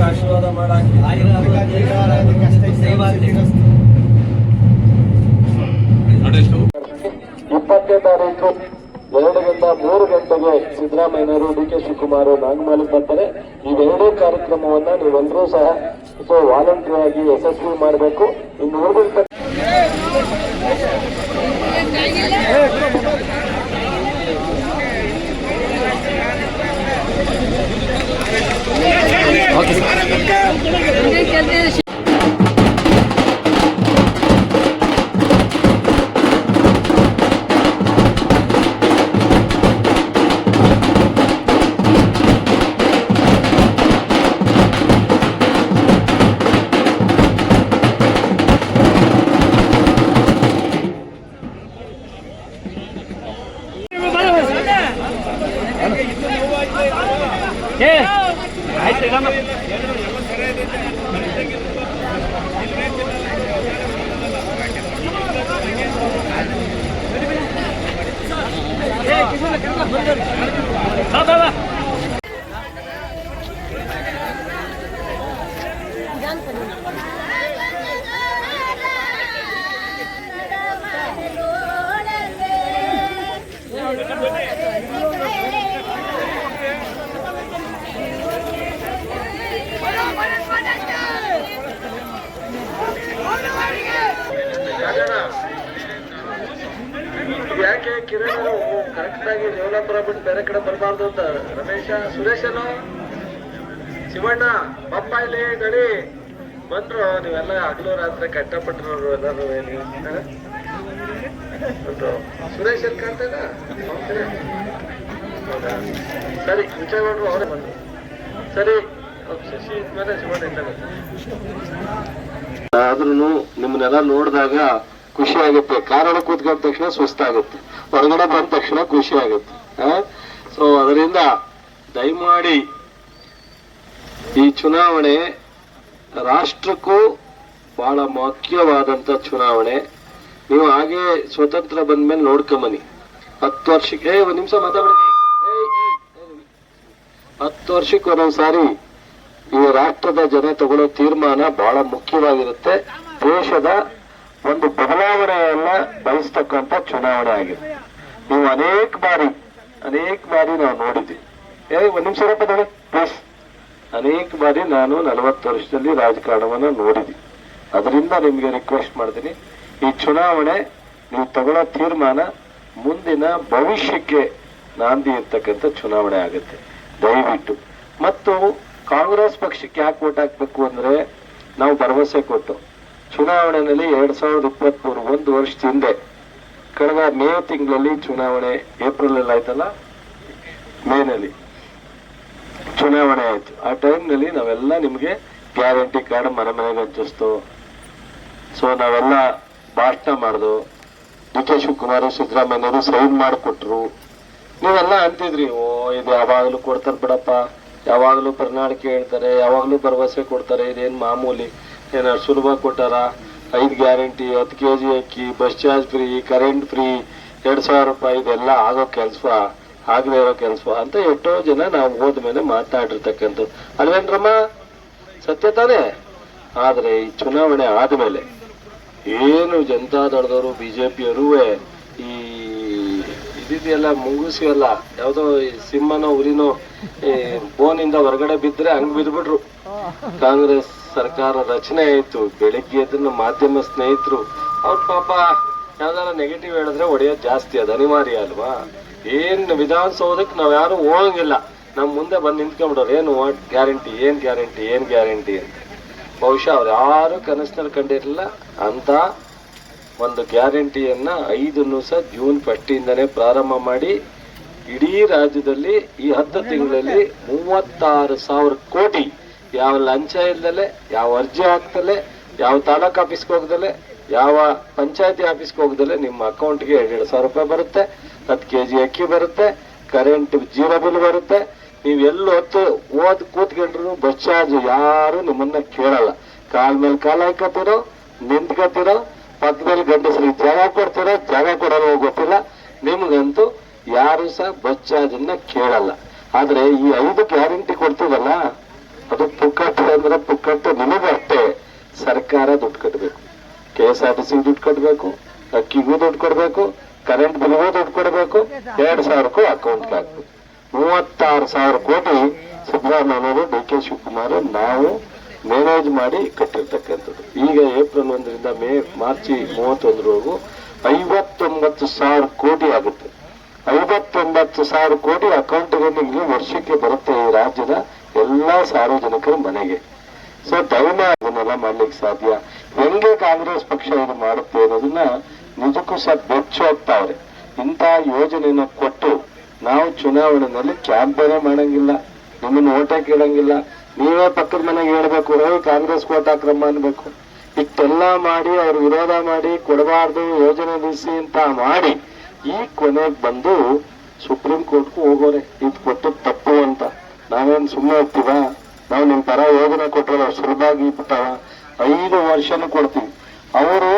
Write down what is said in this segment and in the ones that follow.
ಆಶೀರ್ವಾದ ಮಾಡಾಕಿ 20ನೇ ತಾರೀಕು 2 ರಿಂದ 3 ಗಂಟೆಗೆ ಸಿದ್ದರಾಮಯ್ಯನವರು, ಡಿ.ಕೆ. ಶಿವಕುಮಾರ್, ನಾಗಮಲ್ಲಿ ಬರ್ತಾರೆ. ಇವೆರಡೂ ಕಾರ್ಯಕ್ರಮವನ್ನ ನೀವೆಲ್ಲರೂ ಸಹ ವಾಲಂಟರಿ ಆಗಿ ಯಶಸ್ವಿ ಮಾಡಬೇಕು. ಇನ್ನು ಉಳಿದಂತ ಯಾಕೆ ಕಿರಣ್ ಕರೆಕ್ಟ್ ಆಗಿ ದೇವಲಾಪುರ ಬಿಟ್ಟು ಬೇರೆ ಕಡೆ ಬರಬಾರ್ದು ಅಂತ ರಮೇಶ, ಸುರೇಶನು, ಶಿವಣ್ಣ, ಪಪ್ಪ ಇಲ್ಲಿ ನಡಿ ಬಂದ್ರು. ನೀವೆಲ್ಲ ಹಗಲು ರಾತ್ರಿ ಕಷ್ಟಪಟ್ಟರು ಎಲ್ಲರೂ. ಸುರೇಶ್ ಎಲ್ಲಿ ಕಾಣ್ತೇನ? ಹೌದಾ, ಸರಿ. ವಿಜಯವಾಡ್ರು ಅವರೇ ಬಂದ್ರು. ಸರಿ, ಶಶಿ ಇದ್ಮೇಲೆ ಶಿವಣ್ಣ ಇದ್ದಾಗ ಆದ್ರೂ ನಿಮ್ಮನ್ನೆಲ್ಲ ನೋಡಿದಾಗ ಖುಷಿ ಆಗುತ್ತೆ. ಕಾರಣ ಕೂತ್ಕೊಂಡ ತಕ್ಷಣ ಸುಸ್ತಾಗುತ್ತೆ, ಹೊರಗಡೆ ಬಂದ ತಕ್ಷಣ ಖುಷಿ ಆಗುತ್ತೆ. ಸೊ ಅದರಿಂದ ದಯಮಾಡಿ ಈ ಚುನಾವಣೆ ರಾಷ್ಟ್ರಕ್ಕೂ ಬಹಳ ಮುಖ್ಯವಾದಂತ ಚುನಾವಣೆ. ನೀವು ಹಾಗೆ ಸ್ವತಂತ್ರ ಬಂದ್ಮೇಲೆ ನೋಡ್ಕೊಂಬನಿ. 10 ವರ್ಷಕ್ಕೆ ಒಂದ್ ನಿಮಿಷ ಮಾತಾಡ್ಬೇಡಿ. 10 ವರ್ಷಕ್ಕೆ ಒಂದೊಂದ್ಸಾರಿ ಈ ರಾಷ್ಟ್ರದ ಜನ ತಗೊಳ್ಳೋ ತೀರ್ಮಾನ ಬಹಳ ಮುಖ್ಯವಾಗಿರುತ್ತೆ. ದೇಶದ ಒಂದು ಬದಲಾವಣೆಯನ್ನ ಬಯಸ್ತಕ್ಕಂಥ ಚುನಾವಣೆ ಆಗಿದೆ. ನೀವು ಅನೇಕ ಬಾರಿ ನಾವು ನೋಡಿದ್ವಿ. ಒಂದ್ ನಿಮಿಷ ನೋಡಿ ಪ್ಲೀಸ್. ಅನೇಕ ಬಾರಿ ನಾನು 40 ವರ್ಷದಲ್ಲಿ ರಾಜಕಾರಣವನ್ನ ನೋಡಿದ್ವಿ. ಅದರಿಂದ ನಿಮ್ಗೆ ರಿಕ್ವೆಸ್ಟ್ ಮಾಡ್ತೀನಿ, ಈ ಚುನಾವಣೆ ನೀವು ತಗೊಳ್ಳೋ ತೀರ್ಮಾನ ಮುಂದಿನ ಭವಿಷ್ಯಕ್ಕೆ ನಾಂದಿ ಇರ್ತಕ್ಕಂಥ ಚುನಾವಣೆ ಆಗುತ್ತೆ. ದಯವಿಟ್ಟು. ಮತ್ತು ಕಾಂಗ್ರೆಸ್ ಪಕ್ಷಕ್ಕೆ ಯಾಕೆ ಓಟ್ ಹಾಕ್ಬೇಕು ಅಂದ್ರೆ, ನಾವು ಭರವಸೆ ಕೊಟ್ಟು ಚುನಾವಣೆಯಲ್ಲಿ 2023 1 ವರ್ಷದ ಹಿಂದೆ ಕಳೆದ ಮೇ ತಿಂಗಳಲ್ಲಿ ಚುನಾವಣೆ, ಏಪ್ರಿಲ್ ಅಲ್ಲಿ ಆಯ್ತಲ್ಲ, ಮೇನಲ್ಲಿ ಚುನಾವಣೆ ಆಯ್ತು. ಆ ಟೈಮ್ನಲ್ಲಿ ನಾವೆಲ್ಲ ನಿಮ್ಗೆ ಗ್ಯಾರಂಟಿ ಕಾರ್ಡ್ ಮನೆ ಮನೆಗೆ ಹಂಚಿಸ್ತು. ಸೊ ನಾವೆಲ್ಲ ಭಾಷಣ ಮಾಡ್ದು. ಡಿ.ಕೆ. ಶಿವಕುಮಾರ್, ಸಿದ್ದರಾಮಯ್ಯನವರು ಸೈನ್ ಮಾಡಿಕೊಟ್ರು. ನೀವೆಲ್ಲ ಅಂತಿದ್ರಿ, ಓ ಇದು ಯಾವಾಗಲೂ ಕೊಡ್ತಾರೆ ಬಿಡಪ್ಪ, ಯಾವಾಗಲೂ ಪ್ರಣಾಳಿಕೆ ಹೇಳ್ತಾರೆ, ಯಾವಾಗಲೂ ಭರವಸೆ ಕೊಡ್ತಾರೆ, ಇದೇನು ಮಾಮೂಲಿ, ಏನಾದ್ರು ಸುಲಭ ಕೊಟ್ಟಾರ, 5 ಗ್ಯಾರಂಟಿ, 10 kg ಅಕ್ಕಿ, bus charge free, current free, 2,000 ರೂಪಾಯಿ, ಇದೆಲ್ಲ ಆಗೋ ಕೆಲಸ, ಆಗದೆ ಇರೋ ಕೆಲಸ ಅಂತ ಎಷ್ಟೋ ಜನ ನಾವು ಹೋದ್ಮೇಲೆ ಮಾತಾಡಿರ್ತಕ್ಕಂಥದ್ದು ಅಲ್ವೇನ್ರಮ್ಮ? ಸತ್ಯ ತಾನೇ? ಆದ್ರೆ ಈ ಚುನಾವಣೆ ಆದ್ಮೇಲೆ ಏನು ಜನತಾದಳದವರು, ಬಿಜೆಪಿಯವರು ಈ ಇದೆಲ್ಲ ಮುಗಿಸಿ ಎಲ್ಲ ಯಾವ್ದೋ ಸಿಂಹನೋ ಹುಲಿನೋ ಬೋನಿಂದ ಹೊರಗಡೆ ಬಿದ್ರೆ ಹಂಗ್ ಬಿದ್ಬಿಟ್ರು. ಕಾಂಗ್ರೆಸ್ ಸರ್ಕಾರ ರಚನೆ ಆಯ್ತು. ಬೆಳಿಗ್ಗೆ ಅದನ್ನ ಮಾಧ್ಯಮ ಸ್ನೇಹಿತರು ಅವ್ರ ಪಾಪ ಯಾವ್ದಾರ ನೆಗೆಟಿವ್ ಹೇಳಿದ್ರೆ ಹೊಡೆಯೋದು ಜಾಸ್ತಿ, ಅದು ಅನಿವಾರ್ಯ ಅಲ್ವಾ? ಏನ್ ವಿಧಾನಸೌಧಕ್ಕೆ ನಾವ್ ಯಾರು ಹೋಗಂಗಿಲ್ಲ, ನಮ್ ಮುಂದೆ ಬಂದು ನಿಂತ್ಕೊಂಡ್ಬಿಡೋರು, ಏನು ಗ್ಯಾರಂಟಿ, ಏನ್ ಗ್ಯಾರಂಟಿ, ಏನ್ ಗ್ಯಾರಂಟಿ ಅಂತ. ಬಹುಶಃ ಅವ್ರು ಯಾರು ಕನಸಿನಲ್ಲಿ ಕಂಡಿರಲಿಲ್ಲ ಅಂತ ಒಂದು ಗ್ಯಾರಂಟಿಯನ್ನ 5 ಸಹ ಜೂನ್ 1 ಪ್ರಾರಂಭ ಮಾಡಿ ಇಡೀ ರಾಜ್ಯದಲ್ಲಿ ಈ 10 ತಿಂಗಳಲ್ಲಿ 36,000 ಕೋಟಿ ಯಾವ ಲಂಚ ಇಲ್ದಲೆ, ಯಾವ ಅರ್ಜಿ ಹಾಕ್ದಲೆ, ಯಾವ ತಾಲೂಕ್ ಆಫೀಸ್ಗೆ ಹೋಗ್ದಲೆ, ಯಾವ ಪಂಚಾಯತಿ ಆಫೀಸ್ಗೆ ಹೋಗ್ದಲೆ ನಿಮ್ಮ ಅಕೌಂಟ್ಗೆ 2,000 ರೂಪಾಯಿ ಬರುತ್ತೆ, 10 kg ಅಕ್ಕಿ ಬರುತ್ತೆ, ಕರೆಂಟ್ 0 ಬಿಲ್ ಬರುತ್ತೆ. ನೀವು ಎಲ್ಲೂ ಓದ್ ಕೂತ್ಕೊಂಡ್ರು ಬಸ್ ಚಾರ್ಜ್ ಯಾರು ನಿಮ್ಮನ್ನ ಕೇಳಲ್ಲ. ಕಾಲ್ ಮೇಲೆ ಕಾಲ ಹಾಕತ್ತಿರೋ, ನಿಂತ್ಕತ್ತಿರೋ, ಪಕ್ಕದಲ್ಲಿ ಗಂಡಸರಿಗೆ ಜಾಗ ಕೊಡ್ತಿರೋ, ಜಾಗ ಕೊಡೋದು ಗೊತ್ತಿಲ್ಲ. ನಿಮ್ಗಂತೂ ಯಾರು ಸಹ ಬಸ್ ಚಾರ್ಜ್ ಕೇಳಲ್ಲ. ಆದ್ರೆ ಈ 5 ಗ್ಯಾರಂಟಿ ಕೊಡ್ತೀವಲ್ಲ, ಅದು ಪುಕ್ಕಟ್ಟು ಅಂದ್ರೆ ಪುಕ್ಕಟ್ಟು ನಿಮಗಷ್ಟೇ. ಸರ್ಕಾರ ದುಡ್ಡು ಕಟ್ಟಬೇಕು, KSRTC ದುಡ್ಡು ಕಟ್ಟಬೇಕು, ಅಕ್ಕಿಗೂ ದುಡ್ಡು ಕೊಡ್ಬೇಕು, ಕರೆಂಟ್ ಬಿಲ್ಗೂ ದುಡ್ಡು ಕೊಡಬೇಕು, 2,000ಕ್ಕೂ ಅಕೌಂಟ್ಗೆ ಹಾಕ್ಬೇಕು. 36,000 ಕೋಟಿ ಸಿದ್ದರಾಮಯ್ಯನವರು, DK ಶಿವಕುಮಾರ್ ನಾವು ಮ್ಯಾನೇಜ್ ಮಾಡಿ ಕಟ್ಟಿರ್ತಕ್ಕಂಥದ್ದು. ಈಗ ಏಪ್ರಿಲ್ 1ರಿಂದ ಮಾರ್ಚ್ 31ರವರೆಗೂ 59,000 ಕೋಟಿ ಆಗುತ್ತೆ. 59,000 ಕೋಟಿ ಅಕೌಂಟ್ಗೆ ನಿಮಗೆ ವರ್ಷಕ್ಕೆ ಬರುತ್ತೆ ಈ ರಾಜ್ಯದ ಎಲ್ಲಾ ಸಾರ್ವಜನಿಕರ ಮನೆಗೆ. ಸೊ ದಯಮಾಡಿ ಅದನ್ನೆಲ್ಲ ಮಾಡ್ಲಿಕ್ಕೆ ಸಾಧ್ಯ. ಹೆಂಗೆ ಕಾಂಗ್ರೆಸ್ ಪಕ್ಷ ಇದು ಮಾಡುತ್ತೆ ಅನ್ನೋದನ್ನ ನಿಜಕ್ಕೂ ಸಹ ಬೆಚ್ಚ ಹೋಗ್ತಾವ್ರೆ. ಇಂಥ ಯೋಜನೆಯನ್ನು ಕೊಟ್ಟು ನಾವು ಚುನಾವಣೆಯಲ್ಲಿ ಕ್ಯಾಂಪೇನೇ ಮಾಡಂಗಿಲ್ಲ, ನಿಮ್ಮನ್ನು ಓಟೇ ಕೇಳಂಗಿಲ್ಲ, ನೀವೇ ಪಕ್ಕದ ಮನೆಗೆ ಹೇಳ್ಬೇಕು ಕಾಂಗ್ರೆಸ್ ಓಟ್ ಹಾಕ್ರಮ್ಮ ಅನ್ಬೇಕು. ಇಷ್ಟೆಲ್ಲ ಮಾಡಿ ಅವ್ರು ವಿರೋಧ ಮಾಡಿ ಕೊಡಬಾರ್ದು ಯೋಜನೆ ನಿಲ್ಲಿಸಿ ಅಂತ ಮಾಡಿ ಈ ಕೊನೆಗೆ ಬಂದು ಸುಪ್ರೀಂ ಕೋರ್ಟ್ಗೂ ಹೋಗೋರೆ ಇದು ಕೊಟ್ಟು ತಪ್ಪು ಅಂತ. ನಾವೇನ್ ಸುಮ್ಮನೆ ಹೋಗ್ತೀವ? ನಾವು ನಿಮ್ ತರ ಯೋಜನೆ ಕೊಟ್ಟರೆ ಸುಲಭವಾಗಿ ಬಿಟ್ಟಾವ. 5 ವರ್ಷನೂ ಕೊಡ್ತೀವಿ. ಅವರು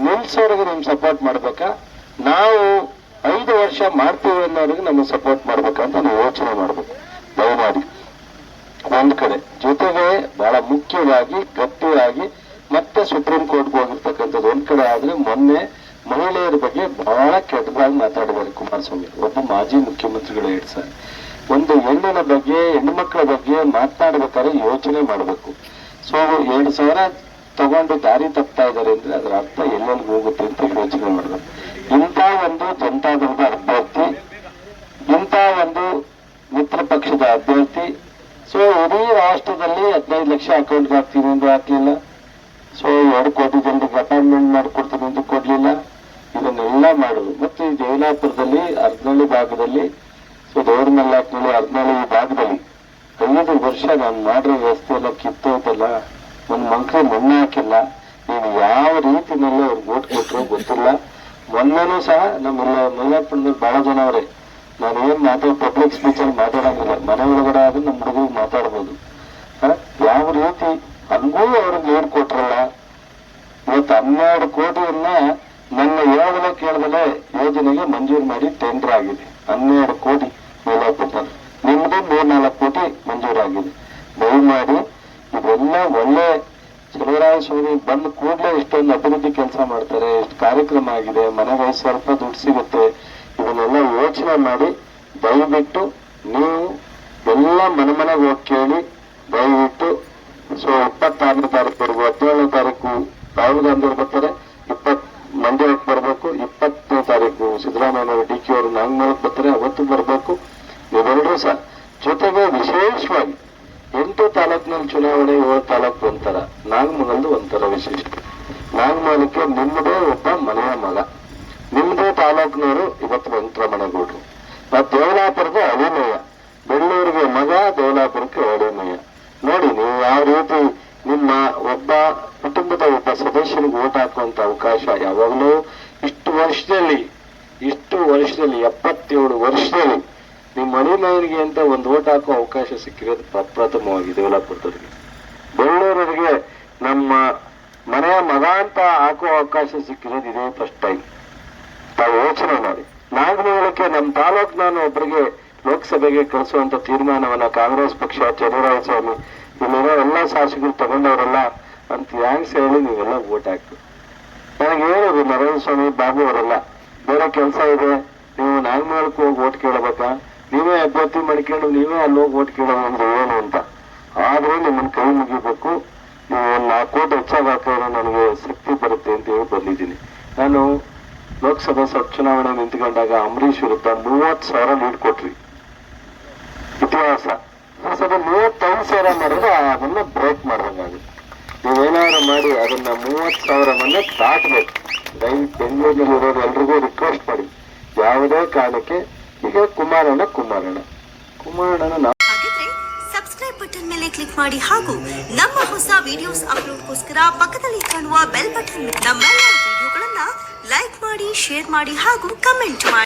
ನಿಲ್ಸೋರಿಗೆ ನಿಮ್ ಸಪೋರ್ಟ್ ಮಾಡ್ಬೇಕಾ, ನಾವು 5 ವರ್ಷ ಮಾಡ್ತೀವಿ ಅನ್ನೋರಿಗೆ ನಮಗೆ ಸಪೋರ್ಟ್ ಮಾಡ್ಬೇಕಂತ ನಾವು ಯೋಚನೆ ಮಾಡ್ಬೇಕು ದಯಮಾಡಿ. ಒಂದ್ ಕಡೆ ಜೊತೆಗೆ ಬಹಳ ಮುಖ್ಯವಾಗಿ ಗಟ್ಟಿಯಾಗಿ ಮತ್ತೆ ಸುಪ್ರೀಂ ಕೋರ್ಟ್ಗೆ ಹೋಗಿರ್ತಕ್ಕಂಥದ್ದು ಒಂದ್ ಕಡೆ ಆದ್ರೆ, ಮೊನ್ನೆ ಮಹಿಳೆಯರ ಬಗ್ಗೆ ಬಹಳ ಕೆಟ್ಟದಾಗಿ ಮಾತಾಡಿದ್ದಾರೆ ಕುಮಾರಸ್ವಾಮಿ, ಒಬ್ಬ ಮಾಜಿ ಮುಖ್ಯಮಂತ್ರಿಗಳು. ಸರ್, ಒಂದು ಹೆಣ್ಣಿನ ಬಗ್ಗೆ ಹೆಣ್ಣುಮಕ್ಕಳ ಬಗ್ಗೆ ಮಾತನಾಡ್ಬೇಕಾದ್ರೆ ಯೋಚನೆ ಮಾಡಬೇಕು. ಸೊ 2,000 ತಗೊಂಡು ದಾರಿ ತಪ್ತಾ ಇದ್ದಾರೆ ಅಂದ್ರೆ ಅದರ ಅರ್ಥ ಎಲ್ಲೆಲ್ಲಿ ಹೋಗುತ್ತೆ ಅಂತ ಯೋಚನೆ ಮಾಡಬೇಕು. ಇಂಥ ಒಂದು ಜನತಾದಳದ ಅಭ್ಯರ್ಥಿ, ಇಂಥ ಒಂದು ಮಿತ್ರ ಪಕ್ಷದ ಅಭ್ಯರ್ಥಿ, ಸೊ ಇಡೀ ರಾಷ್ಟ್ರದಲ್ಲಿ 15 ಲಕ್ಷ ಅಕೌಂಟ್ಗೆ ಹಾಕ್ತೀನಿ ಎಂದು ಹಾಕ್ಲಿಲ್ಲ. ಸೊ 2 ಕೋಟಿ ಜನರಿಗೆ ಅಪಾಯಿಂಟ್ಮೆಂಟ್ ಮಾಡಿಕೊಡ್ತೀನಿ ಎಂದು ಕೊಡ್ಲಿಲ್ಲ. ಇದನ್ನೆಲ್ಲ ಮಾಡುದು. ಮತ್ತೆ ದೇವಲಾಪುರದಲ್ಲಿ ಅರ್ನಳ್ಳಿ ಭಾಗದಲ್ಲಿ, ಸೊ ದೇವರಮಲ್ಲಾಕ್ನಲ್ಲಿ ಅರ್ನಳ್ಳಿ ಭಾಗದಲ್ಲಿ 5 ವರ್ಷ ನಾನು ಮಾಡಿರೋ ವ್ಯವಸ್ಥೆ ಎಲ್ಲ ಕಿತ್ತೋದಲ್ಲ, ನನ್ನ ಮಂಕ್ರಿ ಮಣ್ಣೆ ಹಾಕಿಲ್ಲ. ನೀನು ಯಾವ ರೀತಿನಲ್ಲಿ ಅವ್ರಿಗೆ ಓಟ್ ಕೊಟ್ಟರು ಗೊತ್ತಿಲ್ಲ. ಮೊನ್ನೆನೂ ಸಹ ನಮ್ಮೆಲ್ಲ ಮೈಲಾಪುರದಲ್ಲಿ ಬಹಳ ಜನ ಅವರೇ, ನಾನು ಏನ್ ಪಬ್ಲಿಕ್ ಸ್ಪೀಚ್ ಅಲ್ಲಿ ಮಾತಾಡಂಗಿಲ್ಲ, ಮನೆ ಒಳಗಡೆ ಆದ್ರೂ ನಮ್ಮ ಹುಡುಗರಿಗೆ ಮಾತಾಡ್ಬೋದು. ಯಾವ ರೀತಿ ಹಂಗೂ ಅವ್ರಿಗೆ ಏನ್ ಕೊಟ್ರಲ್ಲ. ಇವತ್ತು 12 ಕೋಟಿಯನ್ನ ನನ್ನ ಹೇಳದಲ್ಲೇ ಕೇಳದಲ್ಲೇ ಯೋಜನೆಗೆ ಮಂಜೂರು ಮಾಡಿ ಟೆಂಡರ್ ಆಗಿದೆ. 12 ಕೋಟಿ ಮೈಲಾಪುರದಲ್ಲಿ, ನಿಮ್ದು 3-4 ಕೋಟಿ ಮಂಜೂರಾಗಿದೆ. ದಯಮಾಡಿ ಇದೆಲ್ಲ ಒಳ್ಳೆ ಚಲುವರಾಯಸ್ವಾಮಿ ಬಂದ ಕೂಡಲೇ ಇಷ್ಟೊಂದು ಅಭಿವೃದ್ಧಿ ಕೆಲಸ ಮಾಡ್ತಾರೆ, ಇಷ್ಟು ಕಾರ್ಯಕ್ರಮ ಆಗಿದೆ, ಮನೆಗೆ 5,000 ರೂಪಾಯಿ ದುಡ್ಡು ಸಿಗುತ್ತೆ. ಇದನ್ನೆಲ್ಲ ಯೋಚನೆ ಮಾಡಿ ದಯವಿಟ್ಟು ನೀವು ಎಲ್ಲ ಮನೆಗೆ ಹೋಗಿ ಕೇಳಿ ದಯವಿಟ್ಟು. ಸೊ 26ನೇ ತಾರೀಕುವರೆಗೂ, 17ನೇ ತಾರೀಕು ರಾಹುಲ್ ಗಾಂಧಿ ಅವರು ಬರ್ತಾರೆ, ಮಂಡ್ಯಕ್ಕೆ ಬರಬೇಕು. 20ನೇ ತಾರೀಕು ಸಿದ್ದರಾಮಯ್ಯ DK ಅವರು ನಾಗಮಂಗಲಕ್ಕೆ ಬರ್ತಾರೆ, ಅವತ್ತು ಬರಬೇಕು ನೀವೆಲ್ಲರೂ ಸಹ. ಜೊತೆಗೆ ವಿಶೇಷವಾಗಿ 8 ತಾಲೂಕಿನಲ್ಲಿ ಚುನಾವಣೆ, 7 ತಾಲೂಕು ಒಂಥರ, ನಾಗಮಂಗಲದು ಒಂಥರ ವಿಶೇಷ. ನಾಗಮಂಗಲಕ್ಕೆ ನಿಮ್ಮದೇ ಒಬ್ಬ ಮನೆಯ ಮಗ, ನಿಮ್ಮದೇ ತಾಲೂಕಿನವರು ಇವತ್ತು ವೆಂಕಟರಮಣಗೌಡರು. ಮತ್ತು ದೇವಲಾಪುರದ ಅಳಿಮಯ್ಯ, ಬೆಳ್ಳೂರಿಗೆ ಮಗ, ದೇವಲಾಪುರಕ್ಕೆ ಅಳಿಮಯ್ಯ. ನೋಡಿ ನೀವು ಯಾವ ರೀತಿ ನಿಮ್ಮ ಒಬ್ಬ ಕುಟುಂಬದ ಒಬ್ಬ ಸದಸ್ಯನಿಗೆ ಓಟ್ ಹಾಕುವಂತ ಅವಕಾಶ ಯಾವಾಗಲೂ ಇಷ್ಟು ವರ್ಷದಲ್ಲಿ 77 ವರ್ಷದಲ್ಲಿ ನಿಮ್ಮ ಅಳಿಮಯ್ಯನಿಗೆ ಅಂತ ಒಂದು ಓಟ್ ಹಾಕೋ ಅವಕಾಶ ಸಿಕ್ಕಿರೋದು ಪ್ರಪ್ರಥಮವಾಗಿ ದೇವಲಾಪುರದವರಿಗೆ. ಬೆಳ್ಳೂರಿಗೆ ನಮ್ಮ ಮನೆಯ ಮಗ ಅಂತ ಹಾಕೋ ಅವಕಾಶ ಸಿಕ್ಕಿರೋದು ಇದೇ ಫಸ್ಟ್ ಟೈಮ್. ತಾವು ಯೋಚನೆ ಮಾಡಿ. ನಾಗಮಂಗಲಕ್ಕೆ ನಮ್ಮ ತಾಲೂಕಿನ ಒಬ್ಬರಿಗೆ ಲೋಕಸಭೆಗೆ ಕಳಿಸುವಂತ ತೀರ್ಮಾನವನ್ನ ಕಾಂಗ್ರೆಸ್ ಪಕ್ಷ, ಚಲುವರಾಯಸ್ವಾಮಿ, ಇಲ್ಲಿರೋ ಎಲ್ಲ ಶಾಸಕರು ತಗೊಂಡವರಲ್ಲ ಅಂತ ಹ್ಯಾಂಗ್ಸ್ ಹೇಳಿ ನೀವೆಲ್ಲ ಓಟ್ ಹಾಕ್ತು. ನನಗೆ ಹೇಳೋದು ನಾರಾಯಣಸ್ವಾಮಿ ಬಾಬು ಅವರೆಲ್ಲ, ಬೇರೆ ಕೆಲಸ ಇದೆ, ನೀವು ನಾಗಮಂಗಲಕ್ಕೆ ಹೋಗಿ ಓಟ್ ಕೇಳಬೇಕಾ, ನೀವೇ ಅಭ್ಯರ್ಥಿ ಮಾಡ್ಕೊಂಡು ನೀವೇ ಅಲ್ಲಿ ಹೋಗಿ ಓಟ್ ಕೇಳೋದು ಅಂದ್ರೆ ಏನು ಅಂತ. ಆದ್ರೆ ನಿಮ್ಮನ್ನ ಕೈ ಮುಗಿಬೇಕು, ನೀವು 4 ಕೋಟಿ ಹೆಚ್ಚಾಗಿ ಹಾಕಿದ್ರೆ ನನಗೆ ಶಕ್ತಿ ಬರುತ್ತೆ ಅಂತ ಹೇಳಿ ಬಂದಿದ್ದೀನಿ. ನಾನು ಲೋಕಸಭಾ ಚುನಾವಣೆ ನಿಂತ್ಕೊಂಡಾಗ ಅಂಬರೀಷ್ ವಿರುದ್ಧ 30,000 ಲೀಡ್ ಕೊಟ್ರಿ. ಇತಿಹಾಸ. ಸಭೆ 35,000 ಮಾಡಿದ್ರೆ ಅದನ್ನ ಬ್ರೇಕ್ ಮಾಡ್ದಂಗಾಗುತ್ತೆ. ನೀವೇನಾದ್ರು ಮಾಡಿ ಅದನ್ನ 30,000 ದಾಟಬೇಕು. ದಯವಿಟ್ಟು ಬೆಂಗಳೂರಿನಲ್ಲಿ ಇರೋರು ಎಲ್ರಿಗೂ ರಿಕ್ವೆಸ್ಟ್ ಮಾಡಿ, ಯಾವುದೇ ಕಾರಣಕ್ಕೆ ಈಗ ಕುಮಾರಣ್ಣ ಸಬ್ಸ್ಕ್ರೈಬ್ ಬಟನ್ ಮೇಲೆ ಕ್ಲಿಕ್ ಮಾಡಿ ಹಾಗೂ ನಮ್ಮ ಹೊಸ ವಿಡಿಯೋಸ್ ಅಪ್ಲೋಡ್ಗೋಸ್ಕರ ಪಕ್ಕದಲ್ಲಿ ಕಾಣುವ ಬೆಲ್ ಬಟನ್ ನಮ್ಮೆಲ್ಲ ವಿಡಿಯೋಗಳನ್ನ ಲೈಕ್ ಮಾಡಿ, ಶೇರ್ ಮಾಡಿ ಹಾಗೂ ಕಮೆಂಟ್ ಮಾಡಿ.